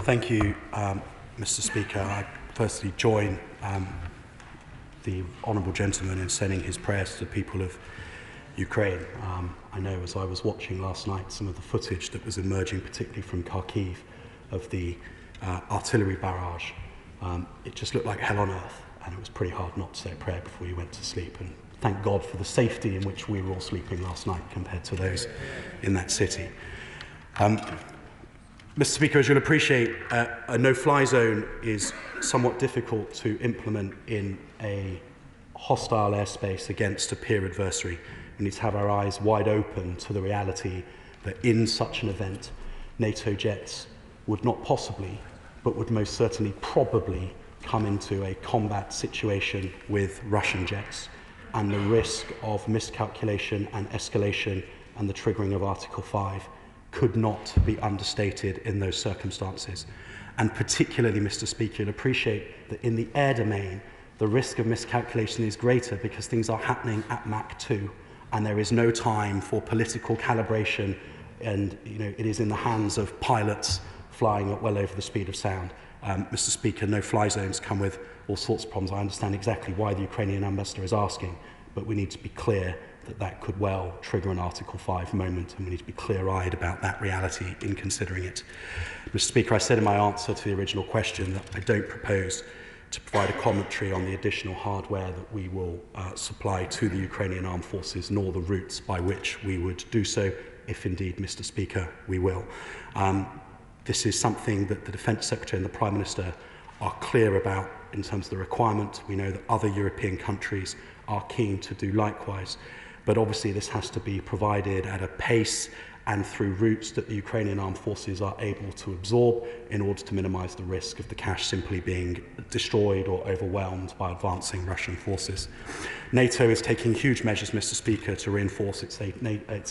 Thank you, Mr. Speaker. I firstly join the honourable gentleman in sending his prayers to the people of Ukraine. I know as I was watching last night some of the footage that was emerging, particularly from Kharkiv, of the artillery barrage, it just looked like hell on earth, and it was pretty hard not to say a prayer before you went to sleep. And thank God for the safety in which we were all sleeping last night compared to those in that city. Mr. Speaker, as you'll appreciate, a no-fly zone is somewhat difficult to implement in a hostile airspace against a peer adversary. We need to have our eyes wide open to the reality that in such an event, NATO jets would not possibly, but would most certainly probably come into a combat situation with Russian jets, and the risk of miscalculation and escalation and the triggering of Article 5 could not be understated in those circumstances. And particularly, Mr. Speaker, you'll appreciate that in the air domain, the risk of miscalculation is greater because things are happening at Mach 2, and there is no time for political calibration, and it is in the hands of pilots flying at well over the speed of sound. Mr. Speaker, no-fly zones come with all sorts of problems. I understand exactly why the Ukrainian ambassador is asking, but we need to be clear that that could well trigger an Article 5 moment, and we need to be clear-eyed about that reality in considering it. Mr. Speaker, I said in my answer to the original question that I don't propose to provide a commentary on the additional hardware that we will supply to the Ukrainian armed forces, nor the routes by which we would do so, if indeed, Mr. Speaker, we will. This is something that the Defence Secretary and the Prime Minister are clear about in terms of the requirement. We know that other European countries are keen to do likewise. But obviously this has to be provided at a pace and through routes that the Ukrainian armed forces are able to absorb in order to minimise the risk of the cache simply being destroyed or overwhelmed by advancing Russian forces. NATO is taking huge measures, Mr. Speaker, to reinforce its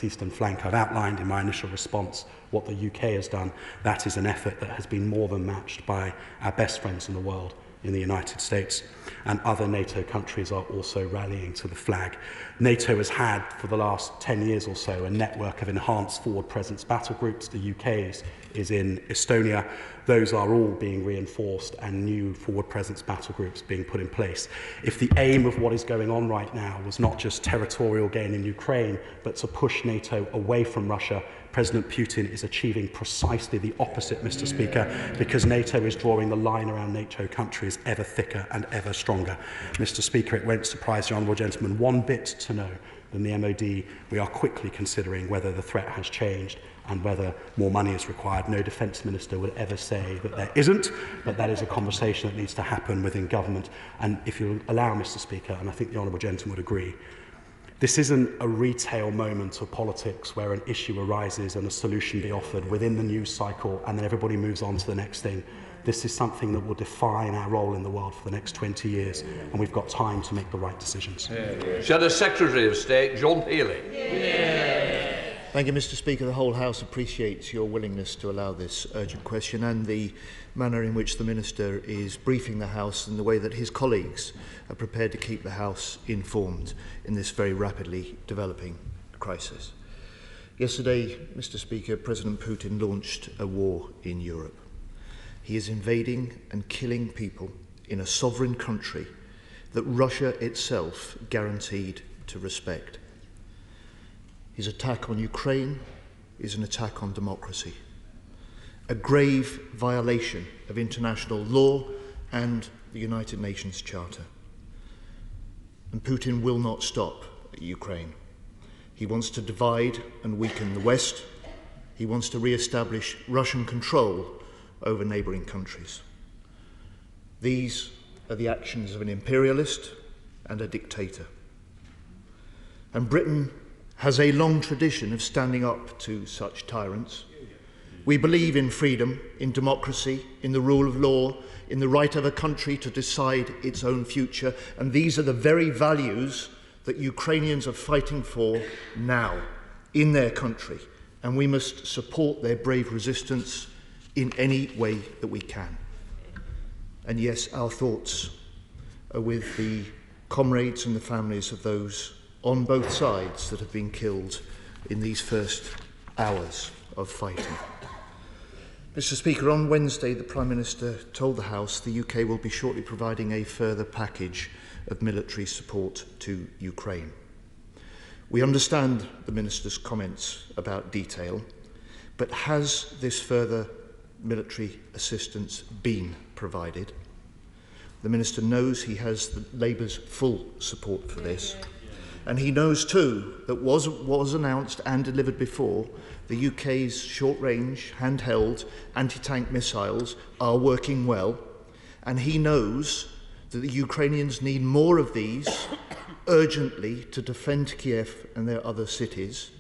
eastern flank. I've outlined in my initial response what the UK has done. That is an effort that has been more than matched by our best friends in the world, in the United States, and other NATO countries are also rallying to the flag. NATO has had, for the last 10 years or so, a network of enhanced forward presence battle groups. The UK's is in Estonia. Those are all being reinforced and new forward presence battle groups being put in place. If the aim of what is going on right now was not just territorial gain in Ukraine, but to push NATO away from Russia, President Putin is achieving precisely the opposite, Mr. Speaker, because NATO is drawing the line around NATO countries ever thicker and ever stronger. Mr. Speaker, it won't surprise the honourable gentleman one bit to know that in the MOD we are quickly considering whether the threat has changed and whether more money is required. No defence minister would ever say that there isn't, but that is a conversation that needs to happen within government. And if you'll allow, Mr. Speaker, and I think the honourable gentleman would agree, this isn't a retail moment of politics where an issue arises and a solution be offered within the news cycle and then everybody moves on to the next thing. This is something that will define our role in the world for the next 20 years, and we've got time to make the right decisions. Shadow Secretary of State, John Healy. Thank you, Mr. Speaker. The whole House appreciates your willingness to allow this urgent question and the manner in which the Minister is briefing the House and the way that his colleagues are prepared to keep the House informed in this very rapidly developing crisis. Yesterday, Mr. Speaker, President Putin launched a war in Europe. He is invading and killing people in a sovereign country that Russia itself guaranteed to respect. His attack on Ukraine is an attack on democracy, a grave violation of international law and the United Nations Charter. And Putin will not stop at Ukraine. He wants to divide and weaken the West. He wants to re-establish Russian control over neighbouring countries. These are the actions of an imperialist and a dictator. And Britain has a long tradition of standing up to such tyrants. We believe in freedom, in democracy, in the rule of law, in the right of a country to decide its own future, and these are the very values that Ukrainians are fighting for now, in their country, and we must support their brave resistance in any way that we can. And yes, our thoughts are with the comrades and the families of those on both sides that have been killed in these first hours of fighting. Mr. Speaker, on Wednesday, the Prime Minister told the House the UK will be shortly providing a further package of military support to Ukraine. We understand the Minister's comments about detail, but has this further military assistance been provided? The Minister knows he has the Labour's full support for this, and he knows too that was announced and delivered before, the UK's short-range, handheld, anti-tank missiles are working well, and he knows that the Ukrainians need more of these urgently to defend Kiev and their other cities.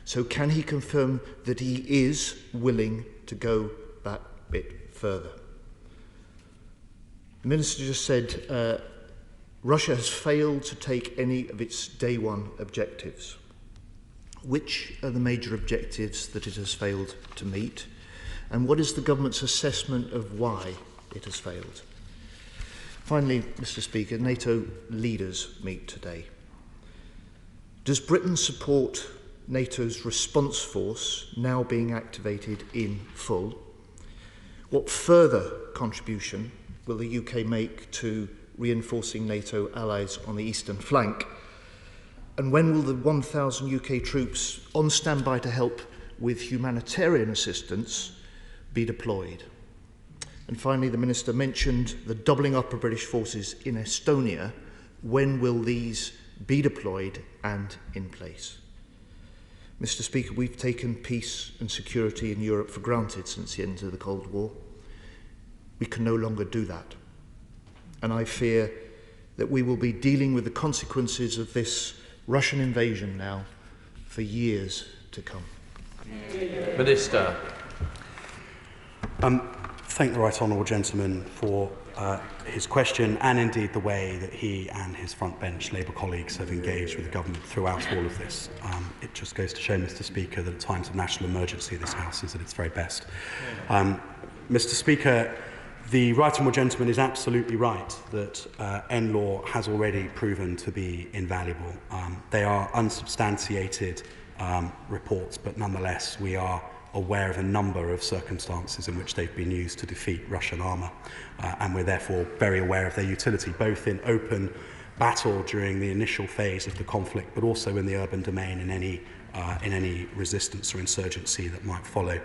So can he confirm that he is willing to go that bit further? The Minister just said Russia has failed to take any of its day one objectives. Which are the major objectives that it has failed to meet? And what is the government's assessment of why it has failed? Finally, Mr. Speaker, NATO leaders meet today. Does Britain support NATO's response force now being activated in full? What further contribution will the UK make to reinforcing NATO allies on the eastern flank? And when will the 1,000 UK troops on standby to help with humanitarian assistance be deployed? And finally, the Minister mentioned the doubling up of British forces in Estonia. When will these be deployed and in place? Mr. Speaker, we've taken peace and security in Europe for granted since the end of the Cold War. We can no longer do that. And I fear that we will be dealing with the consequences of this Russian invasion now for years to come. Minister. Thank the right honourable gentleman for his question and indeed the way that he and his front bench Labour colleagues have engaged with the government throughout all of this. It just goes to show, Mr. Speaker, that at times of national emergency this House is at its very best. Mr. Speaker, the right honourable gentleman is absolutely right that NLAW has already proven to be invaluable. They are unsubstantiated reports, but nonetheless we are aware of a number of circumstances in which they've been used to defeat Russian armour, and we're therefore very aware of their utility, both in open battle during the initial phase of the conflict, but also in the urban domain in any resistance or insurgency that might follow.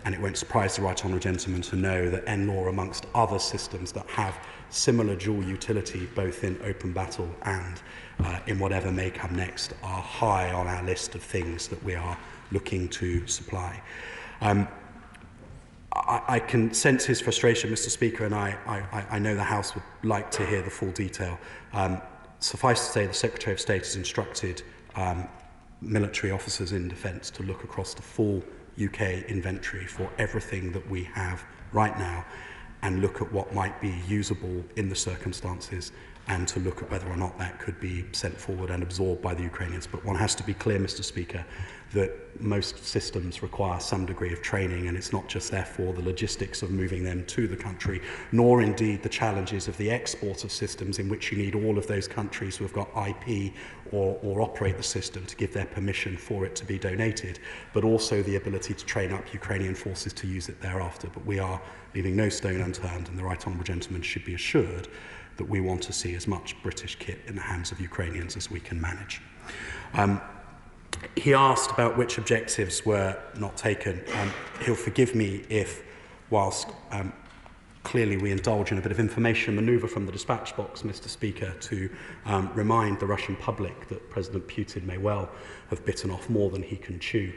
And it won't surprise the right honourable gentleman to know that NLAW, amongst other systems that have similar dual utility, both in open battle and in whatever may come next, are high on our list of things that we are looking to supply. I can sense his frustration, Mr. Speaker, and I know the House would like to hear the full detail. Suffice to say, the Secretary of State has instructed military officers in defence to look across the full UK inventory for everything that we have right now and look at what might be usable in the circumstances and to look at whether or not that could be sent forward and absorbed by the Ukrainians. But one has to be clear, Mr. Speaker, that most systems require some degree of training, and it's not just therefore the logistics of moving them to the country, nor indeed the challenges of the export of systems in which you need all of those countries who have got IP or operate the system to give their permission for it to be donated, but also the ability to train up Ukrainian forces to use it thereafter. But we are leaving no stone unturned, and the right honourable gentleman should be assured that we want to see as much British kit in the hands of Ukrainians as we can manage. He asked about which objectives were not taken. He'll forgive me if, whilst clearly we indulge in a bit of information manoeuvre from the dispatch box, Mr. Speaker, to remind the Russian public that President Putin may well have bitten off more than he can chew.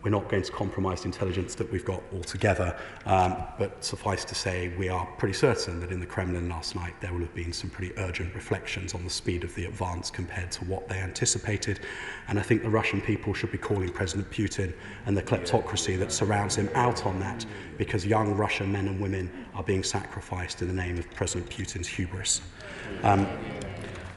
We're not going to compromise the intelligence that we've got altogether, but suffice to say we are pretty certain that in the Kremlin last night there will have been some pretty urgent reflections on the speed of the advance compared to what they anticipated, and I think the Russian people should be calling President Putin and the kleptocracy that surrounds him out on that, because young Russian men and women are being sacrificed in the name of President Putin's hubris.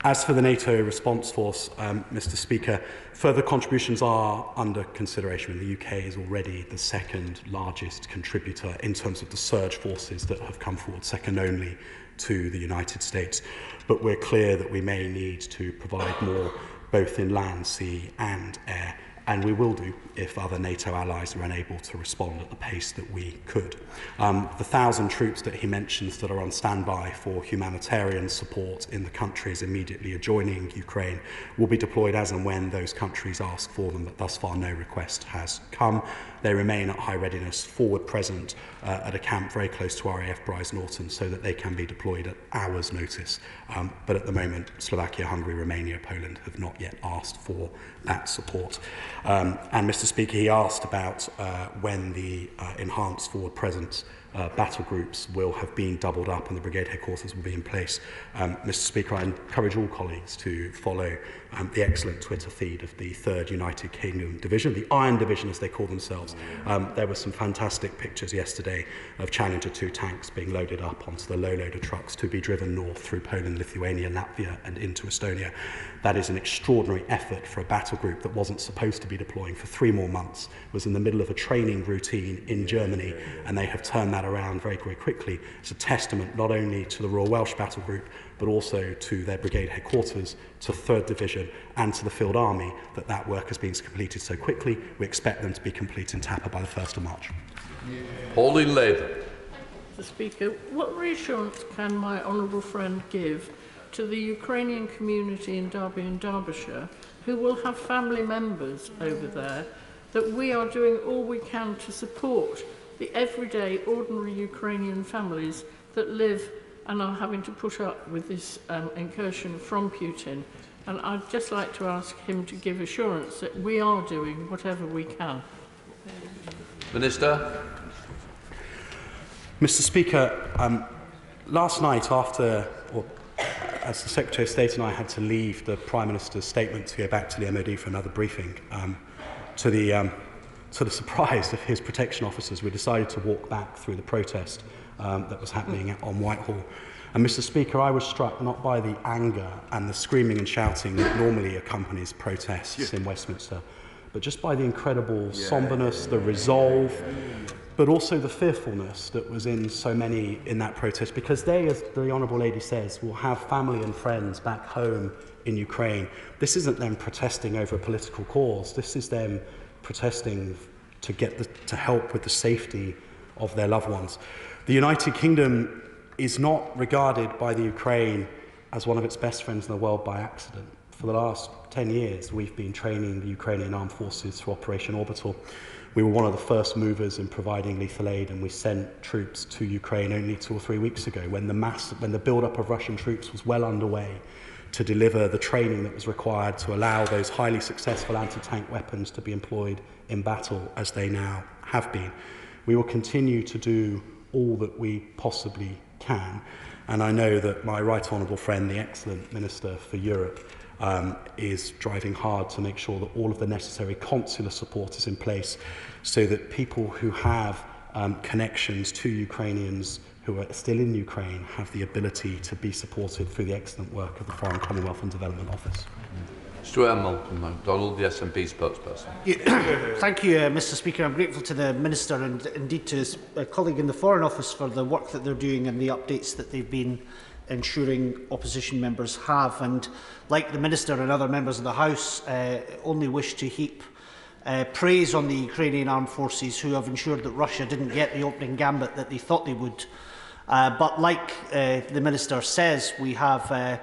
As for the NATO response force, Mr. Speaker, further contributions are under consideration. The UK is already the second largest contributor in terms of the surge forces that have come forward, second only to the United States. But we're clear that we may need to provide more both in land, sea and air and we will do if other NATO allies are unable to respond at the pace that we could. The 1,000 troops that he mentions that are on standby for humanitarian support in the countries immediately adjoining Ukraine will be deployed as and when those countries ask for them, but thus far no request has come. They remain at high readiness, forward present at a camp very close to RAF Bryce Norton, so that they can be deployed at hours' notice. But at the moment, Slovakia, Hungary, Romania, Poland have not yet asked for that support. And Mr. Speaker, he asked about when the enhanced forward presence battle groups will have been doubled up and the brigade headquarters will be in place. Mr. Speaker, I encourage all colleagues to follow the excellent Twitter feed of the 3rd United Kingdom Division, the Iron Division as they call themselves. There were some fantastic pictures yesterday of Challenger 2 tanks being loaded up onto the low-loader trucks to be driven north through Poland, Lithuania, Latvia and into Estonia. That is an extraordinary effort for a battle group that wasn't supposed to be deploying for 3 more months, was in the middle of a training routine in Germany, and they have turned that around very, very quickly. It's a testament not only to the Royal Welsh Battle Group, but also to their brigade headquarters, to 3rd Division and to the Field Army, that that work has been completed so quickly. We expect them to be complete in Tapa by the 1st of March. Pauline Latham. Mr. Speaker, what reassurance can my honourable friend give to the Ukrainian community in Derby and Derbyshire, who will have family members over there, that we are doing all we can to support the everyday, ordinary Ukrainian families that live and are having to put up with this incursion from Putin? And I'd just like to ask him to give assurance that we are doing whatever we can. Minister. Mr. Speaker, last night as the Secretary of State and I had to leave the Prime Minister's statement to go back to the MOD for another briefing, to the surprise of his protection officers, we decided to walk back through the protest that was happening on Whitehall. And Mr. Speaker, I was struck not by the anger and the screaming and shouting that normally accompanies protests in Westminster, but just by the incredible somberness, the resolve, but also the fearfulness that was in so many in that protest, because they, as the Honourable Lady says, will have family and friends back home in Ukraine. This isn't them protesting over a political cause. This is them protesting to help with the safety of their loved ones. The United Kingdom is not regarded by the Ukraine as one of its best friends in the world by accident. For the last 10 years, we've been training the Ukrainian armed forces through Operation Orbital. We were one of the first movers in providing lethal aid, and we sent troops to Ukraine only 2 or 3 weeks ago when the build-up of Russian troops was well underway to deliver the training that was required to allow those highly successful anti-tank weapons to be employed in battle as they now have been. We will continue to do all that we possibly can, and I know that my right honourable friend, the excellent Minister for Europe, is driving hard to make sure that all of the necessary consular support is in place so that people who have connections to Ukrainians who are still in Ukraine have the ability to be supported through the excellent work of the Foreign, Commonwealth and Development Office. Stuart Malcolm MacDonald, the SNP spokesperson. Thank you, Mr. Speaker. I'm grateful to the Minister and indeed to his colleague in the Foreign Office for the work that they're doing and the updates that they've been ensuring opposition members have. And like the Minister and other members of the House, only wish to heap praise on the Ukrainian armed forces who have ensured that Russia didn't get the opening gambit that they thought they would. But like the Minister says, we have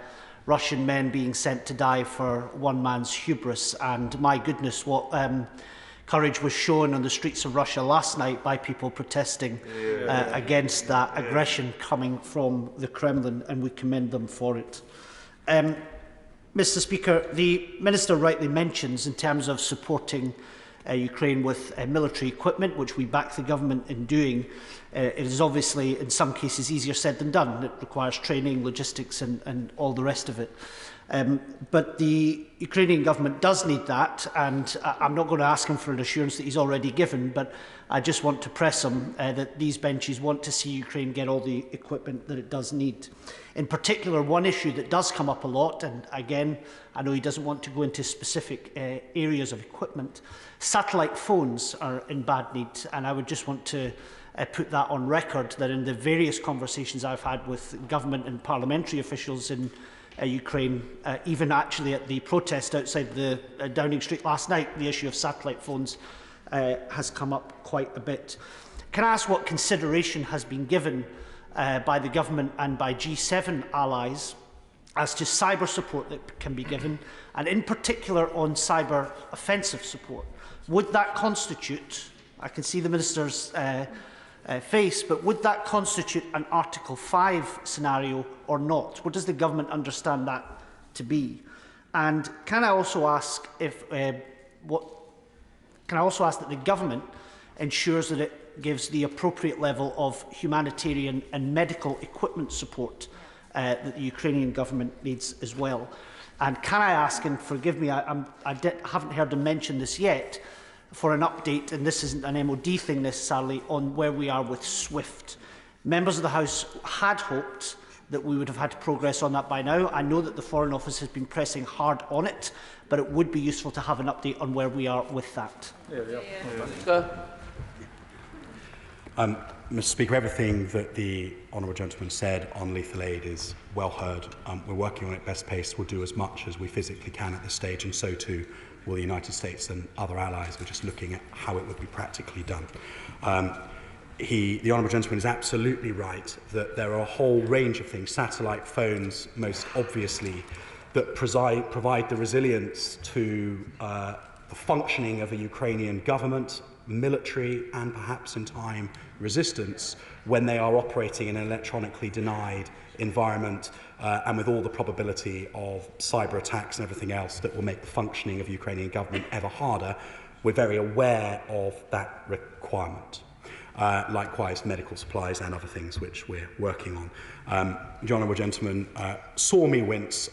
Russian men being sent to die for one man's hubris. And my goodness, what courage was shown on the streets of Russia last night by people protesting against that aggression coming from the Kremlin, and we commend them for it. Mr. Speaker, the Minister rightly mentions in terms of supporting Ukraine with military equipment, which we back the government in doing. It is obviously, in some cases, easier said than done. It requires training, logistics and all the rest of it. But the Ukrainian government does need that, and I'm not going to ask him for an assurance that he's already given, but I just want to press him that these benches want to see Ukraine get all the equipment that it does need. In particular, one issue that does come up a lot, and again, I know he doesn't want to go into specific areas of equipment, satellite phones are in bad need, and I would just want to put that on record, that in the various conversations I've had with government and parliamentary officials in Ukraine. Even actually at the protest outside the Downing Street last night, the issue of satellite phones has come up quite a bit. Can I ask what consideration has been given by the government and by G7 allies as to cyber support that can be given, and in particular on cyber offensive support? Would that constitute, I can see the Minister's face, but would that constitute an Article 5 scenario or not? What does the government understand that to be? And can I also ask if that the government ensures that it gives the appropriate level of humanitarian and medical equipment support that the Ukrainian government needs as well? And can I ask, and forgive me, I haven't heard him mention this yet, for an update, and this isn't an MOD thing necessarily, on where we are with SWIFT. Members of the House had hoped that we would have had progress on that by now. I know that the Foreign Office has been pressing hard on it, but it would be useful to have an update on where we are with that. Mr. Speaker, everything that the honourable gentleman said on lethal aid is well heard. We're working on it best pace. We'll do as much as we physically can at this stage, and so too will the United States and other allies. We're just looking at how it would be practically done. The honourable gentleman is absolutely right that there are a whole range of things, satellite phones most obviously, that provide the resilience to the functioning of a Ukrainian government, military and perhaps in time resistance when they are operating in an electronically denied environment and with all the probability of cyber attacks and everything else that will make the functioning of the Ukrainian government ever harder. We're very aware of that requirement. Likewise, medical supplies and other things which we're working on. The honourable gentleman saw me wince.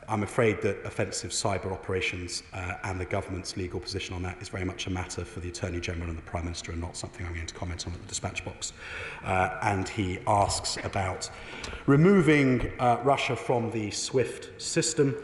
I'm afraid that offensive cyber operations and the government's legal position on that is very much a matter for the Attorney General and the Prime Minister and not something I'm going to comment on at the dispatch box. And he asks about removing Russia from the SWIFT system.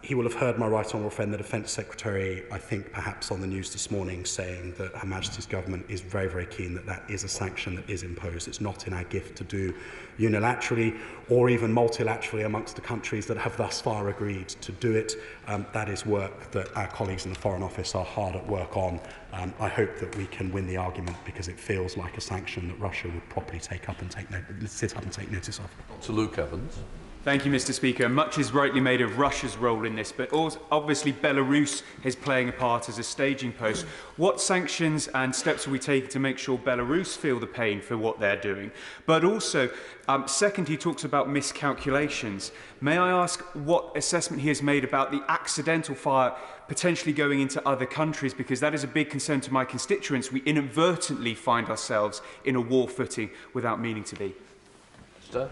He will have heard my right honourable friend, the Defence Secretary, I think perhaps on the news this morning, saying that Her Majesty's Government is very, very keen that that is a sanction that is imposed. It's not in our gift to do unilaterally or even multilaterally amongst the countries that have thus far agreed to do it. That is work that our colleagues in the Foreign Office are hard at work on. I hope that we can win the argument because it feels like a sanction that Russia would properly take up and sit up and take notice of. To Luke Evans. Thank you, Mr. Speaker. Much is rightly made of Russia's role in this, but also, obviously Belarus is playing a part as a staging post. What sanctions and steps are we taking to make sure Belarus feel the pain for what they're doing? But also, second, he talks about miscalculations. May I ask what assessment he has made about the accidental fire potentially going into other countries, because that is a big concern to my constituents. We inadvertently find ourselves in a war footing without meaning to be. Mr.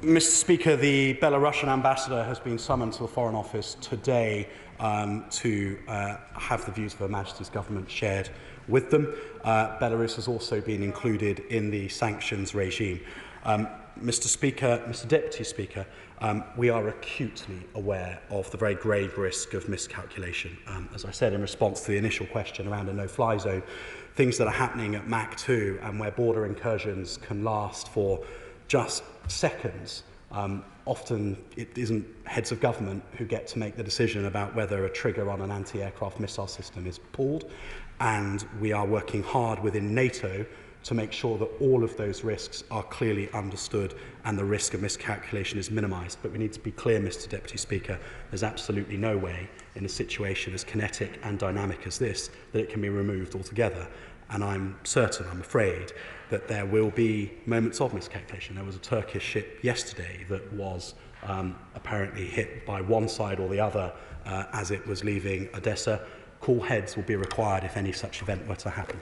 Mr. Speaker, the Belarusian ambassador has been summoned to the Foreign Office today to have the views of Her Majesty's Government shared with them. Belarus has also been included in the sanctions regime. Mr. Deputy Speaker, we are acutely aware of the very grave risk of miscalculation. As I said in response to the initial question around a no-fly zone, things that are happening at Mach 2 and where border incursions can last for just seconds. Often it isn't heads of government who get to make the decision about whether a trigger on an anti-aircraft missile system is pulled, and we are working hard within NATO to make sure that all of those risks are clearly understood and the risk of miscalculation is minimised. But we need to be clear, Mr. Deputy Speaker, there's absolutely no way in a situation as kinetic and dynamic as this that it can be removed altogether. And I'm certain, I'm afraid, that there will be moments of miscalculation. There was a Turkish ship yesterday that was apparently hit by one side or the other as it was leaving Odessa. Cool heads will be required if any such event were to happen.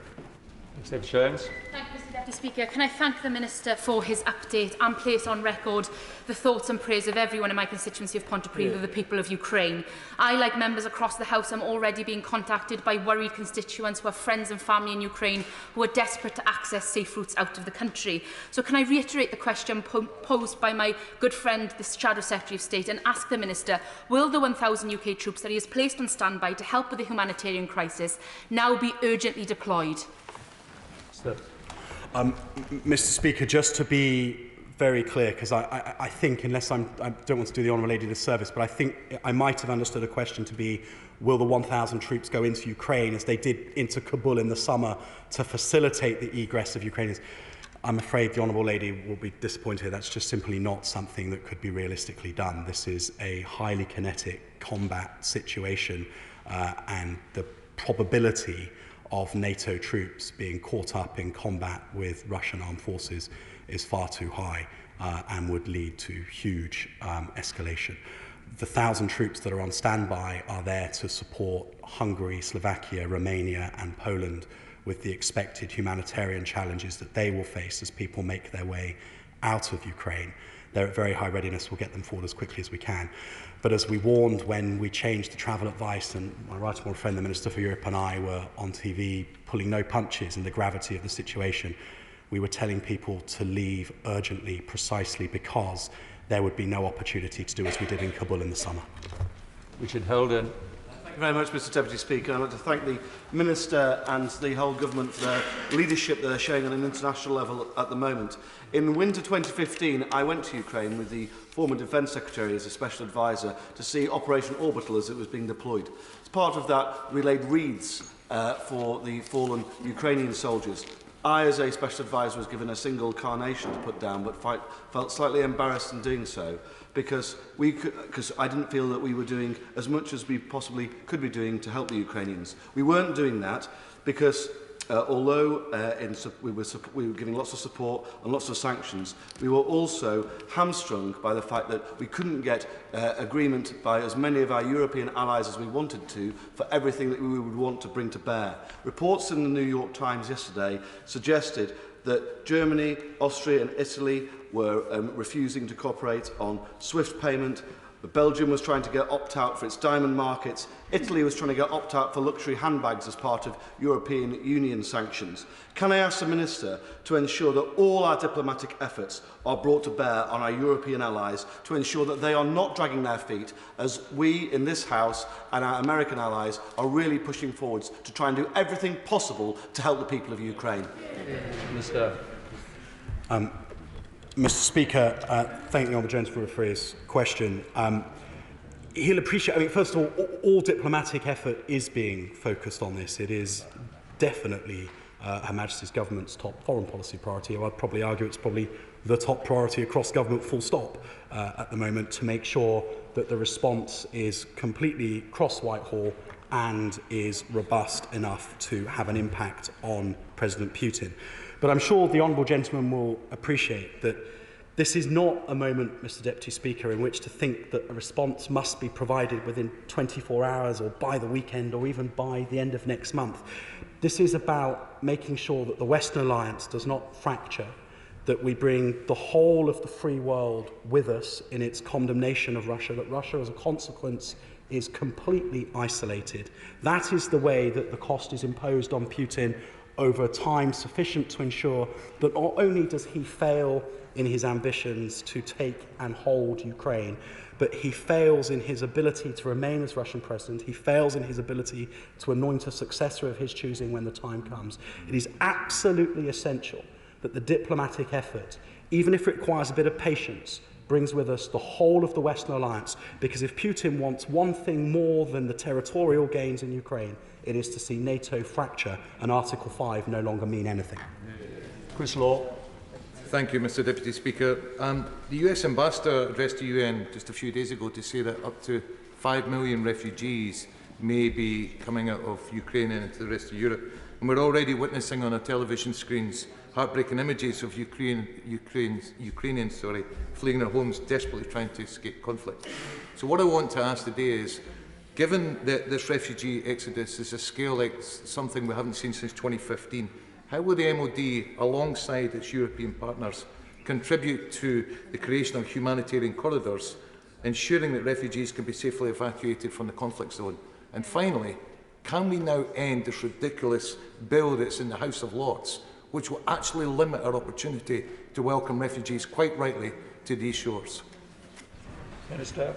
Mr. Jones. Thank you, Mr. Deputy Speaker. Can I thank the Minister for his update and place on record the thoughts and prayers of everyone in my constituency of Pontypridd of the people of Ukraine. I, like members across the House, am already being contacted by worried constituents who have friends and family in Ukraine who are desperate to access safe routes out of the country. So can I reiterate the question posed by my good friend, the Shadow Secretary of State, and ask the Minister, will the 1,000 UK troops that he has placed on standby to help with the humanitarian crisis now be urgently deployed? Mr. Speaker, just to be very clear, because I think, unless I don't want to do the Honourable Lady a disservice, but I think I might have understood a question to be, will the 1,000 troops go into Ukraine, as they did into Kabul in the summer, to facilitate the egress of Ukrainians? I'm afraid the Honourable Lady will be disappointed. That's just simply not something that could be realistically done. This is a highly kinetic combat situation, and the probability of NATO troops being caught up in combat with Russian armed forces is far too high, and would lead to huge escalation. The 1,000 troops that are on standby are there to support Hungary, Slovakia, Romania and Poland with the expected humanitarian challenges that they will face as people make their way out of Ukraine. They're at very high readiness. We'll get them forward as quickly as we can. But as we warned when we changed the travel advice, and my right honourable friend, the Minister for Europe, and I were on TV pulling no punches in the gravity of the situation, we were telling people to leave urgently, precisely because there would be no opportunity to do as we did in Kabul in the summer. Richard Holden. Thank you very much, Mr Deputy Speaker. I'd like to thank the Minister and the whole Government for their leadership that they're showing on an international level at the moment. In winter 2015, I went to Ukraine with the former Defence Secretary as a Special Advisor to see Operation Orbital as it was being deployed. As part of that, we laid wreaths for the fallen Ukrainian soldiers. I, as a Special Advisor, was given a single carnation to put down, but felt slightly embarrassed in doing so because I didn't feel that we were doing as much as we possibly could be doing to help the Ukrainians. We weren't doing that because although we were giving lots of support and lots of sanctions, we were also hamstrung by the fact that we couldn't get agreement by as many of our European allies as we wanted to for everything that we would want to bring to bear. Reports in the New York Times yesterday suggested that Germany, Austria and Italy were refusing to cooperate on SWIFT payment. Belgium was trying to get opt-out for its diamond markets. Italy was trying to get opt-out for luxury handbags as part of European Union sanctions. Can I ask the Minister to ensure that all our diplomatic efforts are brought to bear on our European allies to ensure that they are not dragging their feet as we in this House and our American allies are really pushing forwards to try and do everything possible to help the people of Ukraine? Minister. Mr Speaker, thank the Honourable Gentleman for his question. He'll appreciate, first of all diplomatic effort is being focused on this. It is definitely Her Majesty's Government's top foreign policy priority. I'd probably argue it's probably the top priority across government, full stop, at the moment, to make sure that the response is completely cross Whitehall and is robust enough to have an impact on President Putin. But I'm sure the Honourable Gentleman will appreciate that this is not a moment, Mr Deputy Speaker, in which to think that a response must be provided within 24 hours or by the weekend or even by the end of next month. This is about making sure that the Western Alliance does not fracture, that we bring the whole of the free world with us in its condemnation of Russia, that Russia as a consequence is completely isolated. That is the way that the cost is imposed on Putin over a time sufficient to ensure that not only does he fail in his ambitions to take and hold Ukraine, but he fails in his ability to remain as Russian president. He fails in his ability to anoint a successor of his choosing when the time comes. It is absolutely essential that the diplomatic effort, even if it requires a bit of patience, brings with us the whole of the Western Alliance, because if Putin wants one thing more than the territorial gains in Ukraine, it is to see NATO fracture and Article 5 no longer mean anything. Chris Law. Thank you, Mr Deputy Speaker. The US Ambassador addressed the UN just a few days ago to say that up to 5 million refugees may be coming out of Ukraine and into the rest of Europe. And we're already witnessing on our television screens heartbreaking images of Ukrainians fleeing their homes, desperately trying to escape conflict. So what I want to ask today is, given that this refugee exodus is a scale like something we haven't seen since 2015, how will the MOD, alongside its European partners, contribute to the creation of humanitarian corridors, ensuring that refugees can be safely evacuated from the conflict zone? And finally, can we now end this ridiculous bill that's in the House of Lords, which will actually limit our opportunity to welcome refugees, quite rightly, to these shores? Minister.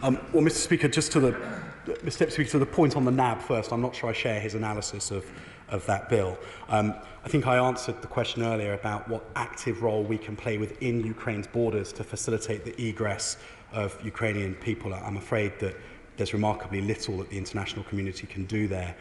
Well, Mr Speaker, just to the point on the NAB first, I'm not sure I share his analysis of of that bill. I think I answered the question earlier about what active role we can play within Ukraine's borders to facilitate the egress of Ukrainian people. I'm afraid that there's remarkably little that the international community can do there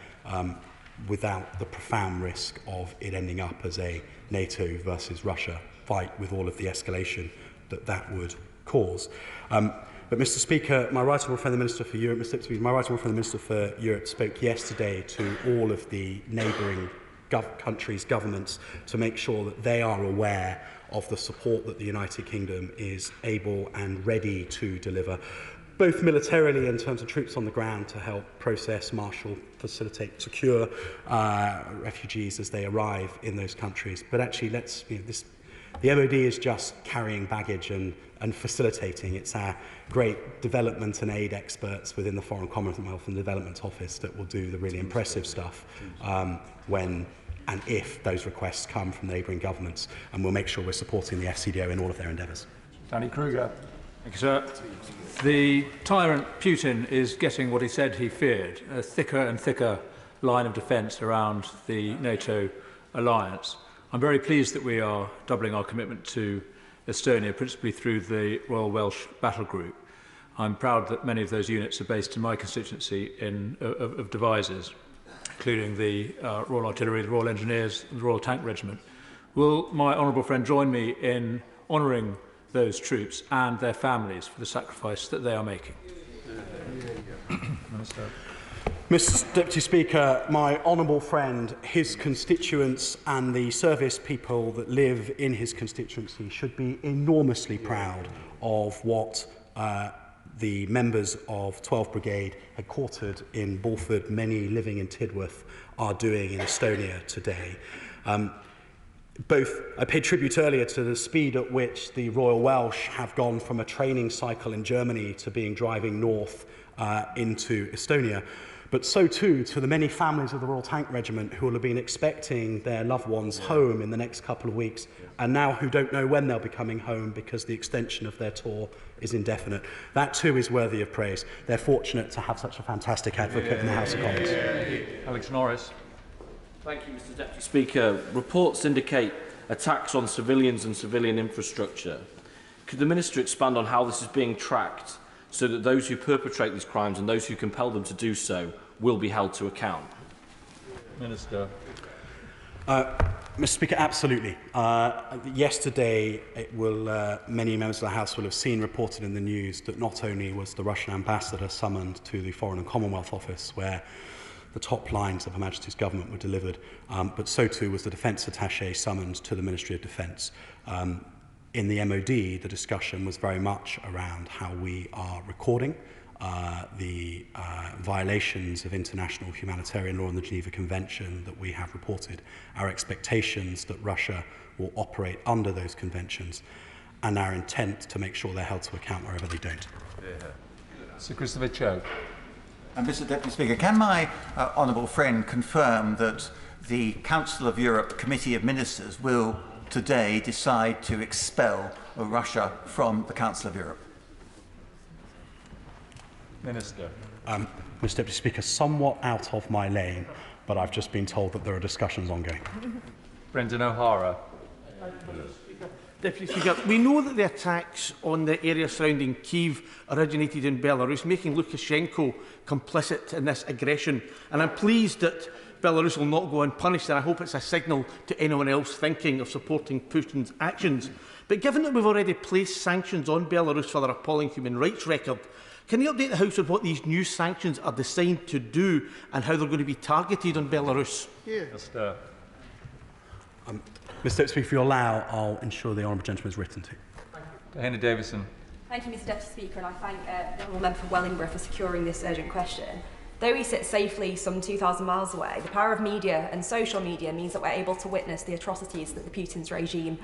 without the profound risk of it ending up as a NATO versus Russia fight with all of the escalation that would cause. But Mr. Speaker, my right honourable friend the Minister for Europe, Mr. Speaker, my right honourable friend the Minister for Europe spoke yesterday to all of the neighbouring countries' governments to make sure that they are aware of the support that the United Kingdom is able and ready to deliver, both militarily in terms of troops on the ground to help process, marshal, facilitate, secure refugees as they arrive in those countries. But actually, the MOD is just carrying baggage and facilitating. It's our great development and aid experts within the Foreign Commonwealth and Development Office that will do the really impressive stuff when and if those requests come from neighbouring governments. And we'll make sure we're supporting the FCDO in all of their endeavours. Danny Kruger. Thank you, sir. The tyrant Putin is getting what he said he feared, a thicker and thicker line of defence around the NATO alliance. I'm very pleased that we are doubling our commitment to Estonia, principally through the Royal Welsh Battle Group. I'm proud that many of those units are based in my constituency of devisers, including the Royal Artillery, the Royal Engineers, and the Royal Tank Regiment. Will my honourable friend join me in honouring those troops and their families for the sacrifice that they are making? Mr. Deputy Speaker, my honourable friend, his constituents and the service people that live in his constituency should be enormously proud of what the members of 12th Brigade, headquartered in Bulford, many living in Tidworth, are doing in Estonia today. I paid tribute earlier to the speed at which the Royal Welsh have gone from a training cycle in Germany to being driving north into Estonia, but so too to the many families of the Royal Tank Regiment who will have been expecting their loved ones home in the next couple of weeks and now who don't know when they'll be coming home because the extension of their tour is indefinite. That too is worthy of praise. They're fortunate to have such a fantastic advocate in the House of Commons. Alex Norris. Thank you, Mr. Deputy Speaker. Reports indicate attacks on civilians and civilian infrastructure. Could the Minister expand on how this is being tracked so that those who perpetrate these crimes and those who compel them to do so will be held to account? Minister. Mr. Speaker, absolutely. Yesterday, many members of the House will have seen reported in the news that not only was the Russian ambassador summoned to the Foreign and Commonwealth Office, where the top lines of Her Majesty's government were delivered, but so too was the Defence Attaché summoned to the Ministry of Defence. In the MOD, the discussion was very much around how we are recording the violations of international humanitarian law and the Geneva Convention that we have reported, our expectations that Russia will operate under those conventions, and our intent to make sure they're held to account wherever they don't. Sir Christopher Cho. Mr. Deputy Speaker, can my honourable friend confirm that the Council of Europe Committee of Ministers will today decide to expel Russia from the Council of Europe? Minister. Mr. Deputy Speaker, somewhat out of my lane, but I've just been told that there are discussions ongoing. Brendan O'Hara. Deputy Speaker, we know that the attacks on the area surrounding Kyiv originated in Belarus, making Lukashenko complicit in this aggression. And I'm pleased that Belarus will not go unpunished, and I hope it's a signal to anyone else thinking of supporting Putin's actions. But given that we've already placed sanctions on Belarus for their appalling human rights record, can you update the House on what these new sanctions are designed to do and how they're going to be targeted on Belarus? Mr. Mr. Speaker, if you allow, I'll ensure the honourable gentleman is written to. Henry Davison. Thank you, Mr. Deputy Speaker, and I thank the honourable member for Wellingborough for securing this urgent question. Though we sit safely some 2,000 miles away, the power of media and social media means that we're able to witness the atrocities that the Putin's regime